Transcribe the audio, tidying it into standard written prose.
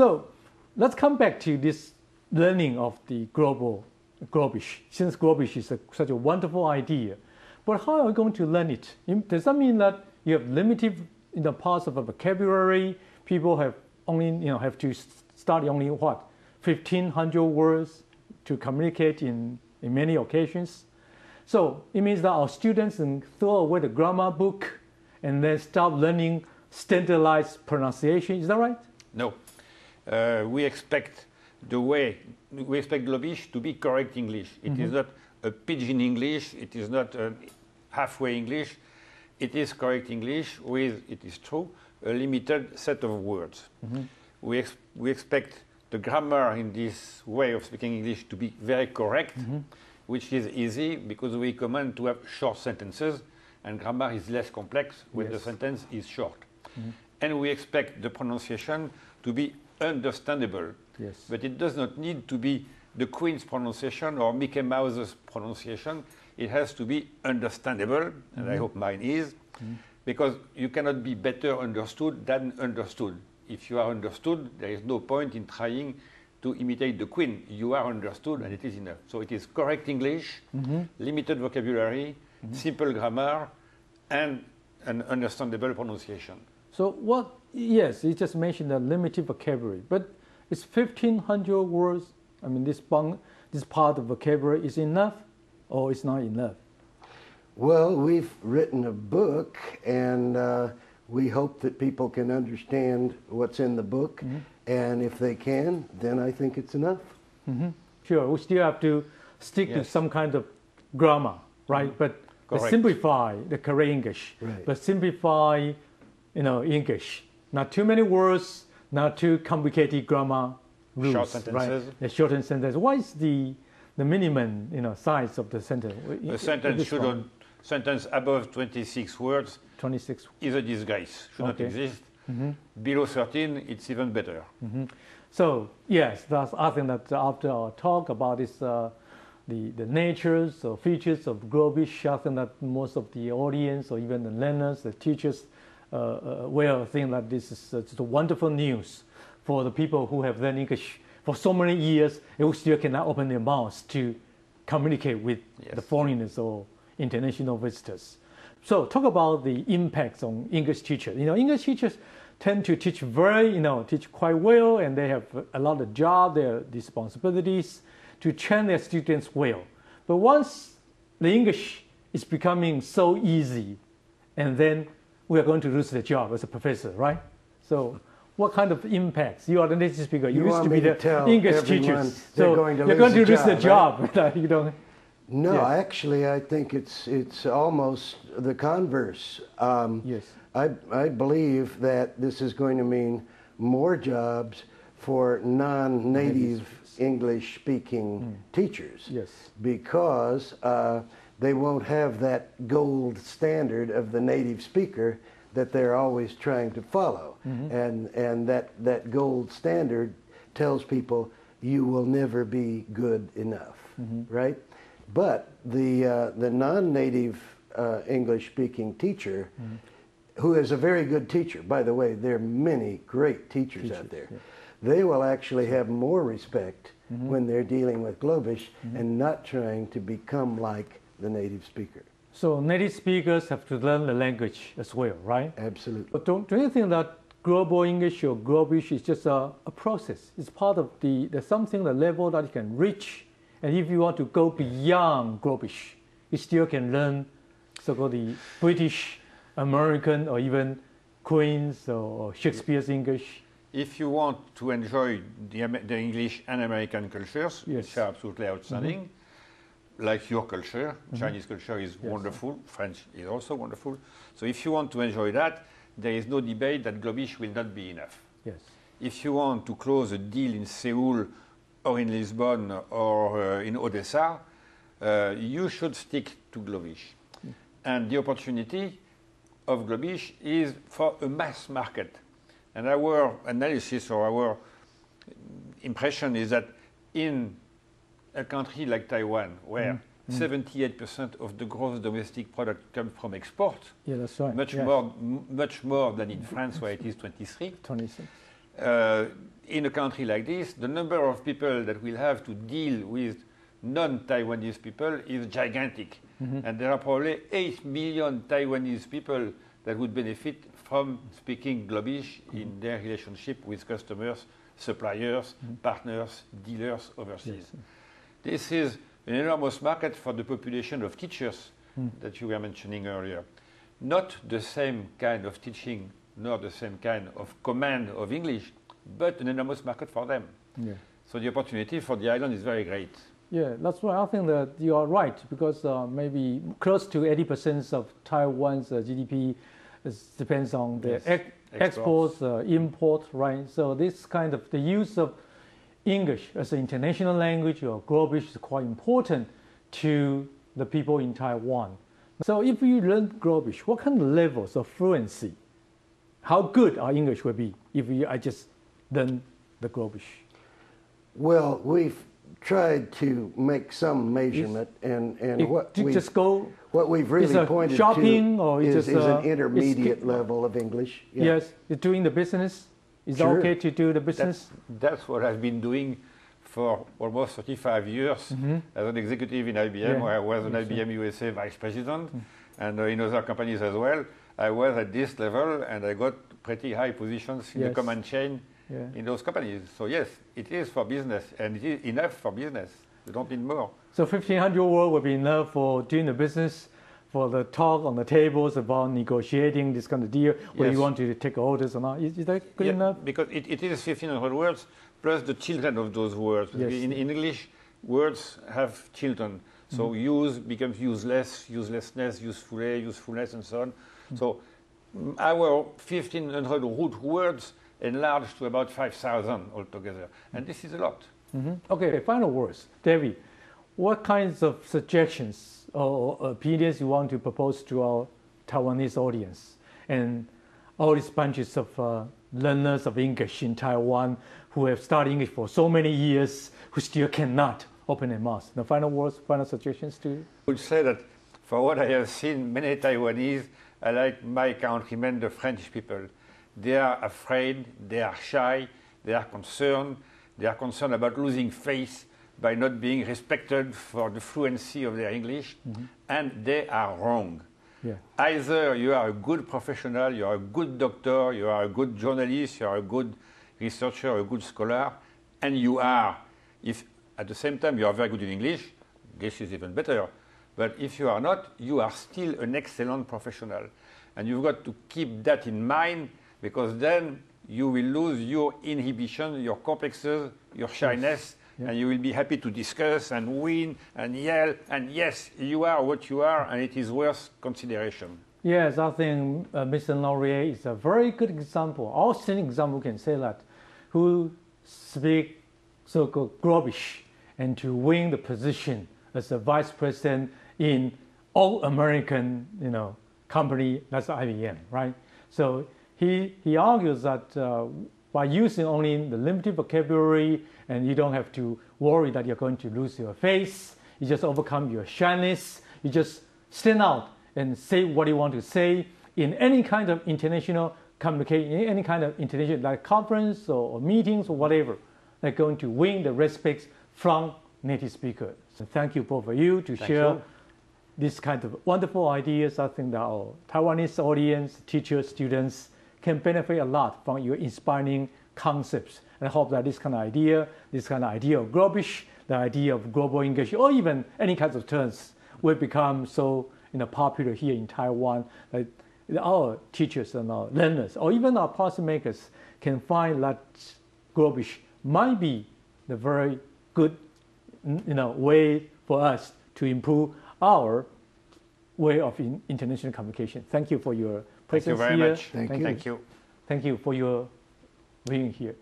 So let's come back to this learning of the Globish. Since Globish is such a wonderful idea, but how are we going to learn it? Does that mean that you have limited parts of a vocabulary? People have only have to study only what 1,500 words to communicate in many occasions. So it means that our students can throw away the grammar book and then start learning standardized pronunciation. Is that right? No. We expect Globish to be correct English. It is not a pidgin English. It is not a halfway English. It is correct English with, it is true, a limited set of words. We expect the grammar in this way of speaking English to be very correct, which is easy because we recommend to have short sentences, and grammar is less complex when the sentence is short. And we expect the pronunciation to be understandable. Yes. But it does not need to be the Queen's pronunciation or Mickey Mouse's pronunciation. It has to be understandable, and I hope mine is, because you cannot be better understood than understood. If you are understood, there is no point in trying to imitate the Queen. You are understood, and it is enough. So it is correct English, limited vocabulary, simple grammar, and an understandable pronunciation. So yes, you just mentioned the limited vocabulary, but it's 1,500 words. I mean, this part of vocabulary is enough, or it's not enough? Well, we've written a book, and we hope that people can understand what's in the book, and if they can, then I think it's enough. Sure, we still have to stick to some kind of grammar, right? But simplify the correct English, but simplify, English. Not too many words, not too complicated grammar rules, short sentences. Right? The shortened sentence. What is the minimum, size of the sentence? A sentence sentence above 26 words 26 is a disgrace, should not exist. Below 13, it's even better. So yes, I think that after our talk about this, the natures or features of Globish, I think that most of the audience or even the learners, the teachers, will think that this is just wonderful news for the people who have learned English for so many years and who still cannot open their mouths to communicate with the foreigners or international visitors. So talk about the impacts on English teachers. English teachers tend to teach teach quite well, and they have a lot of job, their responsibilities to train their students well. But once the English is becoming so easy, and then we are going to lose the job as a professor, right? So what kind of impacts? You are the native speaker. You used to be the English teachers. So you're going to lose the job. Right? You don't. No, actually, I think it's almost the converse. Yes. I believe that this is going to mean more jobs for non-native English-speaking teachers. Yes. Because they won't have that gold standard of the native speaker that they're always trying to follow. And that gold standard tells people you will never be good enough, right? But the non-native English-speaking teacher, who is a very good teacher, by the way, there are many great teachers out there, they will actually have more respect when they're dealing with Globish and not trying to become like the native speaker. So native speakers have to learn the language as well, right? Absolutely. But don't you think that global English or Globish is just a process? It's part of there's something, the level that you can reach. And if you want to go beyond Globish, you still can learn so-called the British, American, or even Queen's or Shakespeare's English. If you want to enjoy the English and American cultures, which are absolutely outstanding, like your culture, Chinese culture is wonderful, French is also wonderful. So if you want to enjoy that, there is no debate that Globish will not be enough. Yes. If you want to close a deal in Seoul or in Lisbon or in Odessa, you should stick to Globish. And the opportunity of Globish is for a mass market. And our analysis or our impression is that in a country like Taiwan, where 78% of the gross domestic product comes from export, that's right. much more than in France, where it is 23. in a country like this, the number of people that will have to deal with non-Taiwanese people is gigantic. And there are probably 8 million Taiwanese people that would benefit from speaking Globish in their relationship with customers, suppliers, partners, dealers overseas. Yes. This is an enormous market for the population of teachers that you were mentioning earlier. Not the same kind of teaching, nor the same kind of command of English, but an enormous market for them. Yeah. So the opportunity for the island is very great. Yeah, that's why I think that you are right, because maybe close to 80% of Taiwan's GDP depends on the exports, import, right? So this kind of the use of English as an international language or Globish is quite important to the people in Taiwan. So if you learn Globish, what kind of levels of fluency, how good our English will be if I just learn the Globish? Well, we've tried to make some measurement, and what we've really pointed shopping, to or is an intermediate level of English. Yeah. Yes, doing the business. Is it okay to do the business? That's what I've been doing for almost 35 years as an executive in IBM, where I was an IBM USA vice president, and in other companies as well. I was at this level, and I got pretty high positions in the command chain in those companies. So yes, it is for business, and it is enough for business. You don't need more. So 1,500 words will be enough for doing the business, for the talk on the tables about negotiating this kind of deal, where you want to take orders or not. Is that good enough? Because it is 1,500 words plus the children of those words. Yes. In English, words have children. So use becomes useless, uselessness, usefulness, and so on. So our 1,500 root words enlarged to about 5,000 altogether. And this is a lot. Okay, final words. David, what kinds of suggestions or opinions you want to propose to our Taiwanese audience and all these bunches of learners of English in Taiwan who have studied English for so many years, who still cannot open their mouth? The final words, final suggestions to you? I would say that for what I have seen, many Taiwanese are like my countrymen, the French people. They are afraid, they are shy, they are concerned about losing face by not being respected for the fluency of their English, and they are wrong. Yeah. Either you are a good professional, you are a good doctor, you are a good journalist, you are a good researcher, a good scholar, and you are, if at the same time you are very good in English, this is even better. But if you are not, you are still an excellent professional. And you've got to keep that in mind, because then you will lose your inhibition, your complexes, your shyness, and you will be happy to discuss and win and yell. And yes, you are what you are, and it is worth consideration. Yes, I think Mr. Laurier is a very good example. Outstanding example can say that, who speak so-called Globish and to win the position as a vice president in all-American, company, that's IBM, right? So he argues that by using only the limited vocabulary, and you don't have to worry that you're going to lose your face, you just overcome your shyness, you just stand out and say what you want to say in any kind of international communication, in any kind of international like conference or meetings or whatever, they're going to win the respect from native speakers. So thank you both of you to share this kind of wonderful ideas. I think that our Taiwanese audience, teachers, students can benefit a lot from your inspiring concepts. And I hope that this kind of idea of Globish, the idea of global English, or even any kinds of terms will become so popular here in Taiwan that our teachers and our learners, or even our policymakers, can find that Globish might be the very good way for us to improve our way of international communication. Thank you for your presence here. Thank you very much. Thank you. Thank you for your being here.